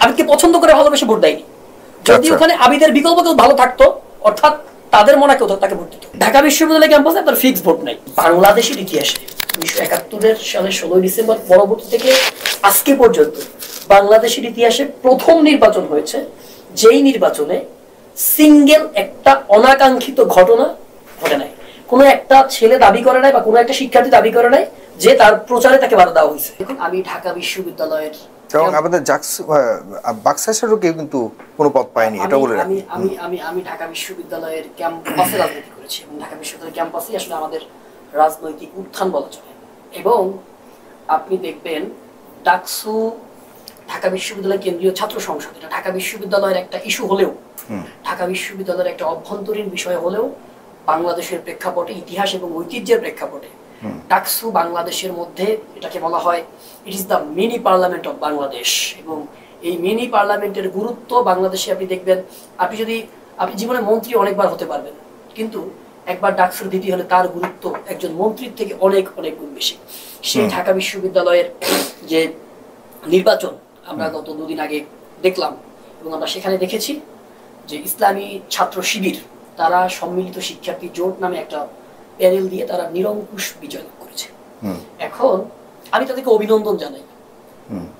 আবিদকে পছন্দ করে ভালোবেসে ভোট দেয়নি। যদি ওখানে আবিদের বিকল্প কেউ ভালো থাকতো, অর্থাৎ তাদের মনে কেউ তাকে ভোট দিত। ঢাকা বিশ্ববিদ্যালয় ক্যাম্পাসে তার ফিক্স ভোট নাই। বাংলাদেশের ইতিহাসে 1971 সালের 16 ডিসেম্বর পরবর্তী থেকে আজকে পর্যন্ত বাংলাদেশের ইতিহাসে প্রথম নির্বাচন হয়েছে, যেই নির্বাচনে সিঙ্গেল একটা অনাকাঙ্ক্ষিত ঘটনা ঘটে নাই। কোনো একটা ছেলে দাবি করে নাই বা কোনো একটা শিক্ষার্থী দাবি করে নাই যে তার প্রচারে তাকে বাধা দেওয়া হয়েছে। এখন আমি ঢাকা বিশ্ববিদ্যালয়ের এবং আমাদের বাক্সাসেরও কেউ কিন্তু কোনো পদ পায়নি, এটা বলে আমি আমি আমি আমি ঢাকা বিশ্ববিদ্যালয়ের ক্যাম্পাসে রাজনীতি করেছি এবং ঢাকা বিশ্ববিদ্যালয়ের ক্যাম্পাসে আসলে আমাদের রাজনৈতিক উত্থান বলা চলে। এবং আপনি দেখবেন ডাকসু ঢাকা বিশ্ববিদ্যালয় কেন্দ্রীয় ছাত্র সংসদ, এটা ঢাকা বিশ্ববিদ্যালয়ের একটা ইস্যু হলেও, ঢাকা বিশ্ববিদ্যালয়ের একটা অভ্যন্তরীণ বিষয় হলেও, বাংলাদেশের প্রেক্ষাপটে, ইতিহাস এবং ঐতিহ্যের প্রেক্ষাপটে ডাকসু বাংলাদেশের মধ্যে এটাকে বলা হয় it is the mini parliament of Bangladesh. এবং এই মিনি পার্লামেন্টের গুরুত্ব বাংলাদেশে আপনি দেখবেন, আপনি জীবনে মন্ত্রী অনেকবার হতে পারবেন, কিন্তু একবার ডাকসুর ভিপি হলে তার গুরুত্ব একজন মন্ত্রীর থেকে অনেক অনেক গুণ বেশি। সেই ঢাকা বিশ্ববিদ্যালয়ের যে নির্বাচন আমরা গত 2 দিন আগে দেখলাম, এবং আমরা সেখানে দেখেছি যে ইসলামী ছাত্র শিবির তারা সম্মিলিত শিক্ষার্থী জোট নামে একটা প্যানেল দিয়ে তারা নিরঙ্কুশ বিজয় লাভ করেছে। এখন আমি তাদেরকে অভিনন্দন জানাই।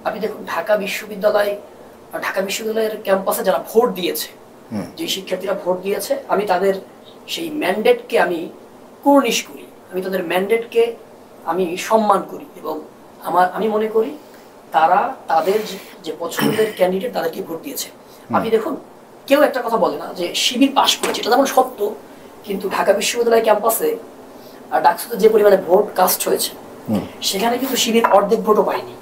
আপনি দেখুন ঢাকা বিশ্ববিদ্যালয়ের ক্যাম্পাসে যারা ভোট দিয়েছে, যে শিক্ষার্থীরা ভোট দিয়েছে, আমি তাদের সেই ম্যান্ডেটকে আমি কুর্নিশ করি, আমি তাদের ম্যান্ডেটকে আমি সম্মান করি এবং আমি মনে করি তারা তাদের যে পছন্দের ক্যান্ডিডেট তাদেরকে ভোট দিয়েছে। আপনি দেখুন কেউ একটা কথা বলে না যে শিবির পাশ করেছে, এটা যেমন সত্য, কিন্তু ঢাকা বিশ্ববিদ্যালয় ক্যাম্পাসে ডাকসুতে যে পরিমাণে ভোট কাস্ট হয়েছে সেখানে কিন্তু শিবির অর্ধেক ভোটও পায়নি।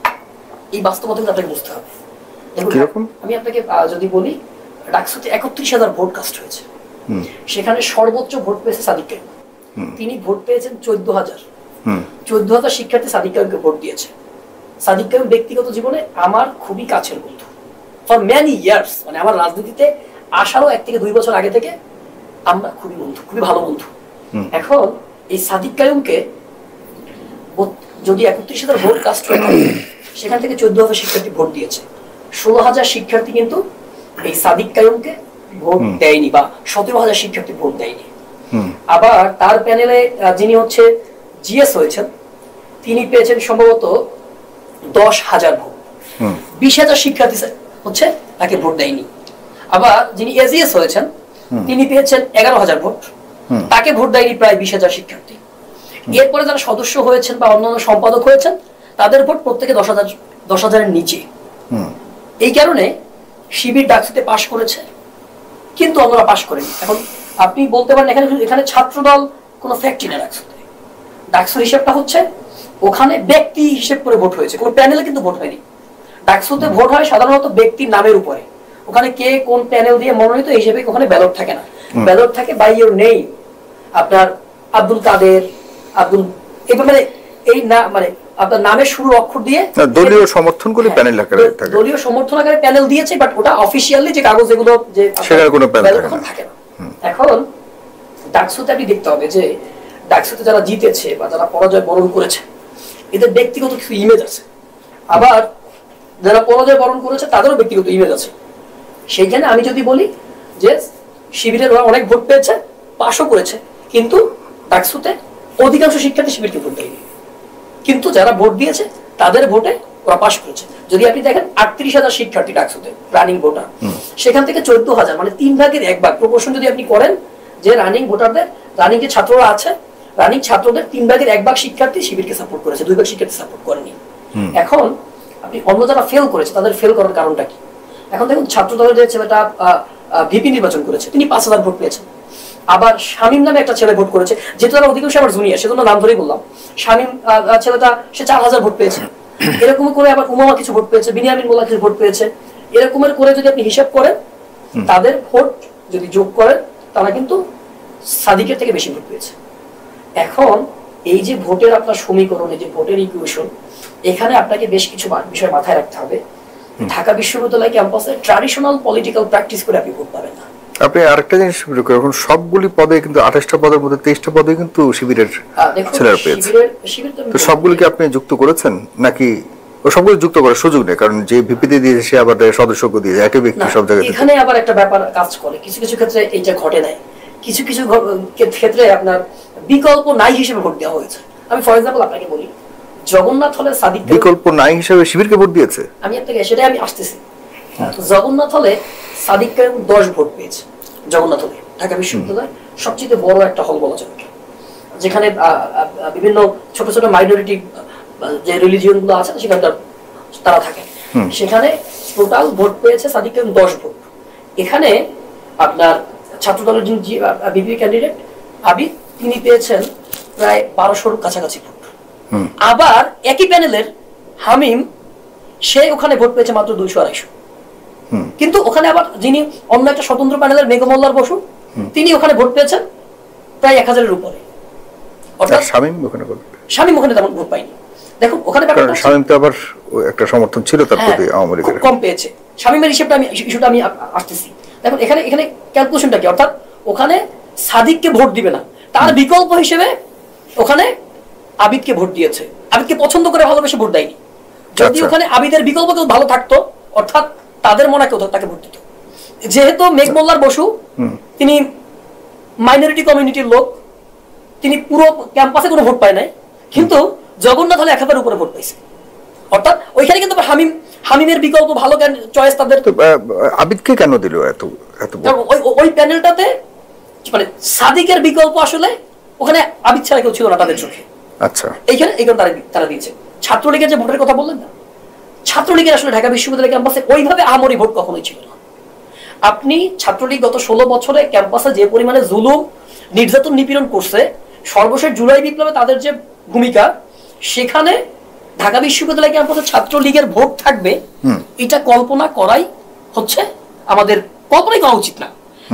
এই বাস্তবতা কিন্তু আপনাকে বুঝতে হবে। আমি আপনাকে যদি বলি, ডাকসুতে 31,000 ভোট কাস্ট হয়েছে, সেখানে সর্বোচ্চ ভোট পেয়েছে সাদিক কাইম। তিনি ভোট পেয়েছেন 14,000 শিক্ষার্থী সাদিক কাইমকে ভোট দিয়েছে। সাদিক কাইম ব্যক্তিগত জীবনে আমার খুবই কাছের বন্ধু ফর ম্যানি ইয়ার্স, মানে আমার রাজনীতিতে আসারও 1 থেকে 2 বছর আগে থেকে আমরা খুবই বন্ধু, খুবই ভালো বন্ধু। এখন এই সাদিক কাইমকে যদি 31,000 ভোট কাস্ট হয়ে থাকে, সেখান থেকে 14,000 শিক্ষার্থী ভোট দিয়েছে, 16,000 শিক্ষার্থী কিন্তু এই সাদিক কাইমকে ভোট দেয়নি বা 17,000 শিক্ষার্থী ভোট দেয়নি। আবার তার প্যানেলে যিনি হচ্ছে জিএস হয়েছেন, তিনি পেয়েছেন সম্ভবত 10,000 ভোট, 20,000 শিক্ষার্থী হচ্ছে তাকে ভোট দেয়নি। আবার যিনি এজিএস হয়েছেন তিনি পেয়েছেন 11,000 ভোট, তাকে ভোট দেয়নি প্রায় 20,000 শিক্ষার্থী। এরপরে যারা সদস্য হয়েছেন বা অন্যান্য সম্পাদক হয়েছেন তাদের ভোট প্রত্যেকে 10,000-এর নিচে। এই কারণে শিবির ডাকসুতে পাশ করেছে, কিন্তু অন্যরা পাশ করেনি। এখন আপনি বলতে পারেন এখানে ছাত্রদল কোনো ফ্যাক্টরি না, ডাকসুর হিসেবটা হচ্ছে ওখানে ব্যক্তি হিসেব করে ভোট হয়েছে, কোনো প্যানেলে কিন্তু ভোট হয়নি। ডাকসুতে ভোট হয় সাধারণত ব্যক্তির নামের উপরে, ওখানে কে কোন প্যানেল দিয়ে মনোনীত এই হিসেবে ওখানে ব্যালট থাকে না, ব্যালট থাকে বাই ইউর নেম। আপনার আব্দুল কাদের, আব্দুল, মানে এই না, মানে আপনার নামের শুরুর অক্ষর দিয়ে দলীয় সমর্থন করে প্যানেল আকারে থাকে, দলীয় সমর্থন আকারে প্যানেল দিয়েছে, বাট ওটা অফিশিয়ালি যে কাগজ এগুলো যে সেটার কোনো প্যানেল থাকে না। এখন ডাকসুতে আপনি দেখতে হবে যে ডাকসুতে যারা জিতেছে বা যারা পরাজয় বরণ করেছে এদের ব্যক্তিগত কিছু ইমেজ আছে, আবার যারা পরাজয় বরণ করেছে তাদেরও ব্যক্তিগত ইমেজ আছে। সেইখানে আমি যদি বলি যে শিবিরের অনেক ভোট পেয়েছে, পাশও করেছে, কিন্তু ডাকসুতে অধিকাংশ শিক্ষার্থী শিবিরকে ভোট দেয়নি, কিন্তু যারা ভোট দিয়েছে তাদের ভোটে ওরা পাশ করেছে। যদি আপনি দেখেন 38,000 শিক্ষার্থী ডাকসুতে রানিং ভোটার, সেখান থেকে 14,000 মানে 3 ভাগের 1 ভাগ প্রপোর্শন যদি আপনি করেন, যে রানিং ভোটারদের, রানিং যে ছাত্ররা আছে, রানিং ছাত্রদের 3 ভাগের 1 ভাগ শিক্ষার্থী শিবিরকে সাপোর্ট করেছে, 2 ভাগ শিক্ষার্থী সাপোর্ট করেনি। এখন আপনি অন্য যারা ফেল করেছে তাদের ফেল করার কারণটা কি? এখন দেখুন ছাত্র দলের যে ছেলেটা ভিপি নির্বাচন করেছে তিনি 5,000 ভোট পেয়েছেন। আবার শামীম নামে একটা ছেলে ভোট করেছে, যেহেতু তারা অধিকাংশ আমার জুনিয়র সেজন্য নাম ধরেই বললাম। শামীম ছেলেটা সে 4,000 ভোট পেয়েছে। এরকম করে আবার উমামা কিছু ভোট পেয়েছে, বিনিয়ামিন মোল্লা কিছু ভোট পেয়েছে। এরকমের করে যদি আপনি হিসাব করেন, তাদের ভোট যদি যোগ করেন, তারা কিন্তু সাদিকের থেকে বেশি ভোট পেয়েছে। এখন এই যে ভোটের আপনার সমীকরণ, এই যে ভোটের ইকুয়েশন, এখানে আপনাকে বেশ কিছু বিষয় মাথায় রাখতে হবে। ঢাকা বিশ্ববিদ্যালয় ক্যাম্পাসে ট্র্যাডিশনাল পলিটিক্যাল প্র্যাকটিস করে আপনি ভোট পাবেন না। আপনি আরেকটা জিনিস এখন সবগুলি পদে কিন্তু 28টা পদের মধ্যে 23টা পদে কিন্তু শিবিরের ছেলেরা পেয়েছে, তো সবগুলিকে আপনি যুক্ত করেছেন নাকি ও সবগুলো যুক্ত করার সুযোগ নেই, কারণ যে ভিপিতে দিয়েছে সে আবার সদস্যকে দিয়েছে, একই ব্যক্তি সব জায়গায়। এখানে আবার একটা ব্যাপার কাজ করে, কিছু কিছু ক্ষেত্রে এইটা ঘটে নাই, কিছু কিছু ক্ষেত্রে আপনার বিকল্প নাই হিসেবে ভোট দেওয়া হয়েছে। আমি ফর এক্সাম্পল আপনাকে বলি, জগন্নাথ হলে সাদিক বিকল্প নাই হিসেবে শিবিরকে ভোট দিয়েছে। আমি আপনাকে সেটাই আমি আসতেছি। জগন্নাথ হলে সাদিক কায়েম 10 ভোট পেয়েছে। জগন্নাথ হলে ঢাকা বিশ্ববিদ্যালয় সবচেয়ে বড় একটা হল বলা যায়, যেখানে বিভিন্ন ছোট ছোট মাইনরিটি যে রিলিজিয়ন গুলো আছে সেখানকার তারা থাকে, সেখানে টোটাল ভোট পেয়েছে সাদিক কায়েম 10 ভোট। এখানে আপনার ছাত্র দলের যিনি বিপি ক্যান্ডিডেট আবিদ, তিনি পেয়েছেন প্রায় 1200-র কাছাকাছি ভোট। আবার একই প্যানেলের হামিম, সে ওখানে ভোট পেয়েছে মাত্র 200-250। কিন্তু ওখানে আবার যিনি অন্য একটা স্বতন্ত্র প্যানেলের মেঘমল্লার বসু, তিনি ওখানে ভোট পেয়েছেন প্রায় 1000-এর উপরে। অর্থাৎ শামীম ওখানে তেমন ভোট পায়নি। দেখুন ওখানে শামীম তো আবার একটা সমর্থন ছিল তার প্রতি, আওয়ামী লীগের কম পেয়েছে। শামীমের ইস্যুটা আমি আসতেছি। দেখুন এখানে ক্যালকুলেশনটা কি, অর্থাৎ ওখানে সাদিককে ভোট দিবে না, তার বিকল্প হিসেবে ওখানে আবিদকে ভোট দিয়েছে। আবিদকে পছন্দ করে ভালোবেসে ভোট দেয়নি। যদি ওখানে আবিদের বিকল্প কেউ ভালো থাকতো, অর্থাৎ তাদের মনে কেউ তাকে ভোট দিত। যেহেতু মেঘমল্লার বসু তিনি মাইনরিটি কমিউনিটির লোক, তিনি পুরো ক্যাম্পাসে কোনো ভোট পায় নাই, কিন্তু জগন্নাথ হলে 1000-এর উপরে ভোট পাইছে। অর্থাৎ ওইখানে কিন্তু হামিমের বিকল্প ভালো চয়েস তাদের। আবিদকে কেন দিল এত এত? ওই প্যানেলটাতে মানে সাদিকের বিকল্প আসলে ওখানে আবিদ ছাড়া কেউ ছিল না তাদের চোখে। আচ্ছা, এইখানে তারা দিয়েছে। ছাত্রলীগের যে ভোটের কথা বললেন না, ছাত্রলীগের আসলে ঢাকা বিশ্ববিদ্যালয় ক্যাম্পাসে ওইভাবে আহামরি ভোট কখনোই ছিল না। আপনি ছাত্রলীগ গত 16 বছরে ক্যাম্পাসে যে পরিমাণে জুলুম নির্যাতন নিপীড়ন করছে, সর্বশেষ জুলাই বিপ্লবে তাদের যে ভূমিকা, সেখানে ঢাকা বিশ্ববিদ্যালয় ক্যাম্পাসে ছাত্রলীগের ভোট থাকবে এটা কল্পনা করাই হচ্ছে আমাদের কল্পনাই করা উচিত না।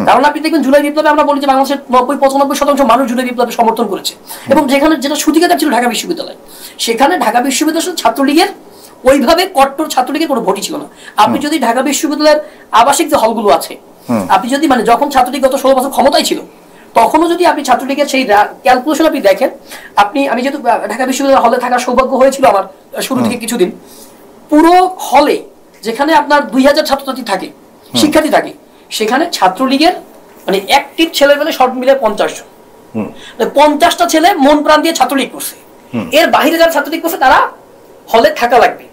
কারণ আপনি দেখবেন জুলাই বিপ্লবে আমরা বলি যে বাংলাদেশের 90-95% মানুষ জুলাই বিপ্লবে সমর্থন করেছে, এবং যেটা সূতিকাগার ছিল ঢাকা বিশ্ববিদ্যালয়, সেখানে ঢাকা বিশ্ববিদ্যালয় ছাত্রলীগের ওইভাবে কট্টর ছাত্রলীগের কোনো ভোটই ছিল না। আপনি যদি ঢাকা বিশ্ববিদ্যালয়ের আবাসিক যে হলগুলো আছে, আপনি যদি মানে যখন ছাত্রলীগ গত 16 বছর ক্ষমতায় ছিল, তখনও যদি আপনি ছাত্রলীগের সেই ক্যালকুলেশন আপনি দেখেন, আমি যেহেতু ঢাকা বিশ্ববিদ্যালয় হলে থাকার সৌভাগ্য হয়েছিল আমার শুরু থেকে কিছুদিন, পুরো হলে যেখানে আপনার 2000 ছাত্রছাত্রী থাকে, শিক্ষার্থী থাকে, সেখানে ছাত্রলীগের মানে অ্যাক্টিভ ছেলের বেলা সব মিলে 50 জন, 50টা ছেলে মন প্রাণ দিয়ে ছাত্রলীগ করছে। এর বাইরে যারা ছাত্রলীগ করছে তারা হলে থাকা লাগবে।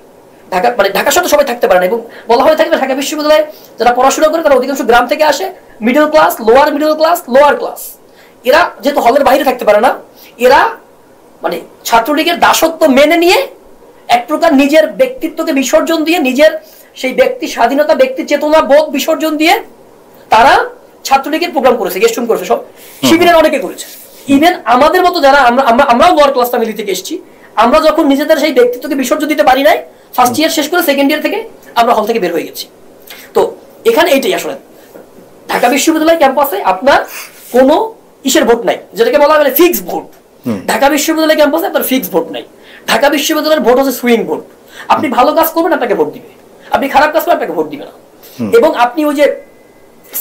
ঢাকার সাথে সবাই থাকতে পারে না, এবং বলা হয়ে থাকবে ঢাকা বিশ্ববিদ্যালয়ে যারা পড়াশোনা করে তারা অধিকাংশ গ্রাম থেকে আসে, মিডল ক্লাস, লোয়ার ক্লাস। এরা যেহেতু হলের বাইরে থাকতে পারে না, এরা মানে ছাত্রলীগের দাসত্ব মেনে নিয়ে এক প্রকার নিজের ব্যক্তিত্বকে বিসর্জন দিয়ে, নিজের সেই ব্যক্তি স্বাধীনতা, ব্যক্তি চেতনা বোধ বিসর্জন দিয়ে তারা ছাত্রলীগের প্রোগ্রাম করেছে, গেস্ট রুম করেছে, সব শিবিরের অনেকে করেছে। ইভেন আমাদের মতো যারা আমরাও লোয়ার ক্লাস ফ্যামিলি থেকে এসেছি, আমরা যখন নিজেদের সেই ব্যক্তিত্বকে বিসর্জন দিতে পারি নাই, ফার্স্ট ইয়ার শেষ করে সেকেন্ড ইয়ার থেকে আমরা হল থেকে বের হয়ে গেছি। তো এখানে এইটাই আসলে ঢাকা বিশ্ববিদ্যালয় ক্যাম্পাসে আপনার কোনো ইসের ভোট নাই, যেটাকে বলা হয় ফিক্স ভোট। ঢাকা বিশ্ববিদ্যালয় ক্যাম্পাসে আপনার ফিক্স ভোট নাই। ঢাকা বিশ্ববিদ্যালয়ের ভোট হচ্ছে সুইং ভোট। আপনি ভালো কাজ করবেন আপনাকে ভোট দিবে, আপনি খারাপ কাজ করবেন আপনাকে ভোট দিবে না। এবং আপনি ওই যে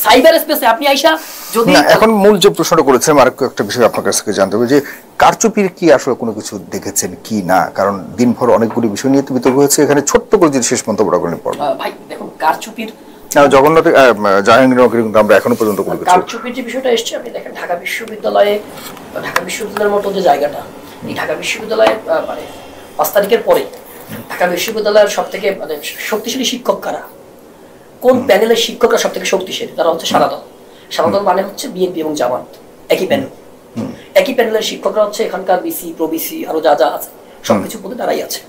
সাইবার স্পেসে আপনি আইসা যদি এখন মূল যে প্রশ্নটা করেছিলাম, আর একটা বিষয় আপনার কাছ থেকে জানতে হবে যে কারচুপির কি আসলে কোনো কিছু দেখেছেন কি না, কারণ দিনভর অনেকগুলি বিষয় নিয়ে বিতর্ক হয়েছে। এখানে ছোট্ট করে যদি শেষ মন্তব্যটা করে পড়ব। ভাই দেখুন, কারচুপির জগন্নাথ জাহাঙ্গীরনগরে কিন্তু আমরা এখনো পর্যন্ত কোনো কিছু, কারচুপির যে বিষয়টা এসছে, আপনি দেখেন ঢাকা বিশ্ববিদ্যালয়ের মতো যে জায়গাটা, এই ঢাকা বিশ্ববিদ্যালয়ে মানে 5 তারিখের পরে ঢাকা বিশ্ববিদ্যালয়ের সব থেকে মানে শক্তিশালী শিক্ষক কারা, কোন প্যানেলের শিক্ষকরা সব থেকে শক্তিশালী, তারা হচ্ছে সাদা দল। সাদা দল মানে হচ্ছে বিএনপি এবং জামাত, একই প্যানেল। একই প্যানেলের শিক্ষকরা হচ্ছে এখানকার বিসি, প্রবিসি, আরো যা যা আছে সবকিছু পদে তারাই আছে।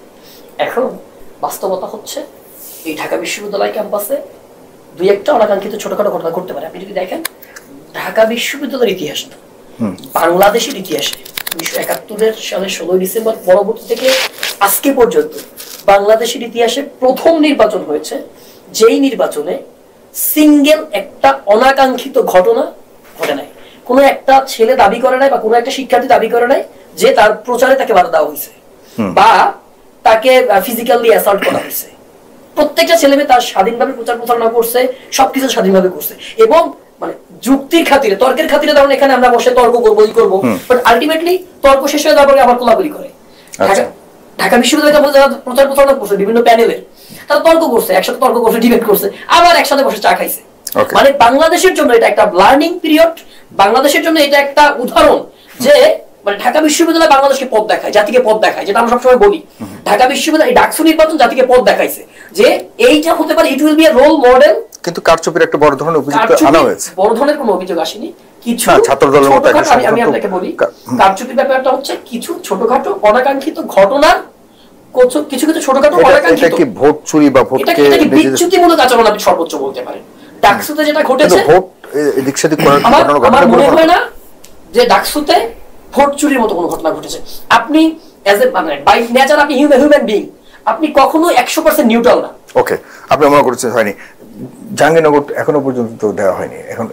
এখন বাস্তবতা হচ্ছে এই ঢাকা বিশ্ববিদ্যালয় ক্যাম্পাসে 2-1টা অনাকাঙ্ক্ষিত ছোটখাটো ঘটনা ঘটতে পারে। আপনি যদি দেখেন ঢাকা বিশ্ববিদ্যালয়ের ইতিহাসটা, বাংলাদেশের ইতিহাসে 1971 সালের 16 ডিসেম্বর পরবর্তী থেকে আজকে পর্যন্ত বাংলাদেশের ইতিহাসে প্রথম নির্বাচন হয়েছে, যেই নির্বাচনে সিঙ্গেল একটা অনাকাঙ্ক্ষিত ঘটনা ঘটে নাই। কোনো একটা ছেলে দাবি করে নাই বা কোনো একটা শিক্ষার্থী দাবি করে নাই যে তার প্রচারে তাকে বাধা দেওয়া হয়েছে বা তাকে ফিজিক্যালি অ্যাসল্ট করা হয়েছে। প্রত্যেকটা ছেলে মেয়ে তার স্বাধীনভাবে প্রচার প্রচারণা করছে, সবকিছু স্বাধীনভাবে করছে, এবং মানে যুক্তির খাতিরে, তর্কের খাতিরে, ধরুন এখানে আমরা বসে তর্ক করবো, বাট আলটিমেটলি তর্ক শেষ হয়ে যাওয়ার পরে আবার কোলাকুলি করে। ঢাকা বিশ্ববিদ্যালয়ের কাছে যারা প্রচার প্রচারণা করছে বিভিন্ন প্যানেলে, তারা তর্ক করছে, একসাথে তর্ক করছে, ডিবেট করছে, আবার একসাথে বসে চা খাইছে। মানে বাংলাদেশের জন্য এটা একটা লার্নিং পিরিয়ড, বাংলাদেশের জন্য এটা একটা উদাহরণ যে মানে ঢাকা বিশ্ববিদ্যালয় বাংলাদেশকে পথ দেখায়, জাতিকে পথ দেখায়, যেটা আমরা সবসময় বলি। ঢাকা বিশ্ববিদ্যালয় ডাকসু নির্বাচন জাতিকে পথ দেখাইছে যে এইটা হতে পারে, it will be a role model. কিন্তু কারচুপির একটা বড় ধরনের অভিযোগ আনা হয়েছে। বড় ধরনের কোনো অভিযোগ আসেনি, কিছু ছাত্র দলের মতো আমি আপনাকে বলি, কারচুপির ব্যাপারটা হচ্ছে কিছু ছোটখাটো অনাকাঙ্ক্ষিত ঘটনার, কিছু কিছু ছোটখাটো অনাকাঙ্ক্ষিত, এটা কি ভোট চুরি বা ভোটকে বিচ্যুতিমূলক আচরণ আপনি সর্বোচ্চ বলতে পারেন। ডাকসুতে যেটা ঘটেছে, ভোট এদিক সেদিক করার আমার মনে হয় না যে ডাকসুতে ভোট চুরির মতো কোনো ঘটনা ঘটেছে। আপনি অ্যাজ এ মানে বাই নেচার আপনি হিউম্যান বিং, আপনি কখনো 100% নিউট্রাল না। ওকে, আপনি মনে করছেন হয়নি, জাহাঙ্গীরনগর এখনো পর্যন্ত দেওয়া হয়নি। এখন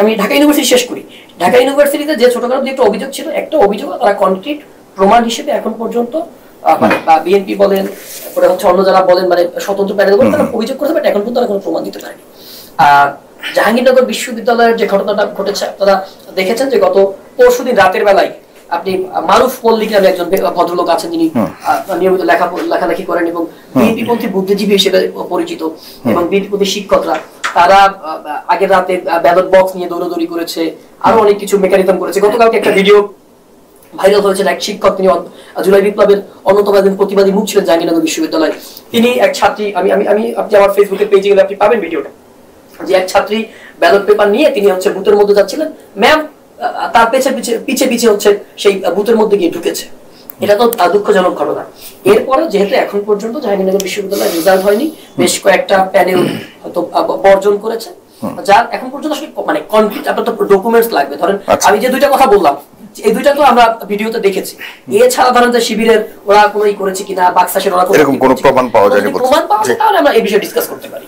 আমি ঢাকা ইউনিভার্সিটি শেষ করি, ঢাকা ইউনিভার্সিটিতে যে ছোটখাটো একটা অভিযোগ ছিল, একটা অভিযোগ তারা কনক্রিট প্রমাণ হিসেবে এখন পর্যন্ত মানে বিএনপি বলেন, তারপরে হচ্ছে অন্য যারা বলেন, মানে স্বতন্ত্র প্যানেল বলেন, তারা অভিযোগ করতে পারে, এখন পর্যন্ত তারা কোনো প্রমাণ দিতে পারেনি। জাহাঙ্গীরনগর বিশ্ববিদ্যালয়ের যে ঘটনাটা ঘটেছে আপনারা দেখেছেন যে গত পরশুদিন রাতের বেলায় আপনি মারুফ মল্লিক নামে একজন ভদ্রলোক আছেন, যিনি নিয়মিত লেখালেখি করেন এবং বিএনপিপন্থী বুদ্ধিজীবী হিসেবে পরিচিত, এবং বিএনপিপন্থী শিক্ষকরা তারা আগের রাতে ব্যালট বক্স নিয়ে দৌড়াদৌড়ি করেছে, আরো অনেক কিছু মেকানিজম করেছে। গতকালকে একটা ভিডিও ভাইরাল হয়েছে, এক শিক্ষক, তিনি জুলাই বিপ্লবের অন্যতম একজন প্রতিবাদী মুখ ছিলেন জাহাঙ্গীরনগর বিশ্ববিদ্যালয়। তিনি এক ছাত্রী, আপনি আমার ফেসবুকের পেজে গেলে আপনি পাবেন ভিডিওটা, যে এক ছাত্রী ব্যালট পেপার নিয়ে তিনি হচ্ছে বুথের মধ্যে যাচ্ছিলেন, ম্যাম তার পিছে পিছে হচ্ছে সেই বুথের মধ্যে গিয়ে ঢুকেছে। এটা তো দুঃখজনক ঘটনা। এরপরে যেহেতু এখন পর্যন্ত জাহাঙ্গীরনগর বিশ্ববিদ্যালয়ের রেজাল্ট হয়নি, বেশ কয়েকটা প্যানেল হয়তো বর্জন করেছে, যার এখন পর্যন্ত আসলে মানে কনক্রিট আপনার তো ডকুমেন্টস লাগবে। ধরেন আমি যে দুইটা কথা বললাম, এই দুইটা তো আমরা ভিডিওতে দেখেছি, এছাড়া ধরেন যে শিবিরের ওরা কোনো করেছে কিনা, বাক্সাসের ওরা কোনো প্রমাণ পাওয়া যায়, তাহলে আমরা এই বিষয়ে ডিসকাস করতে পারি।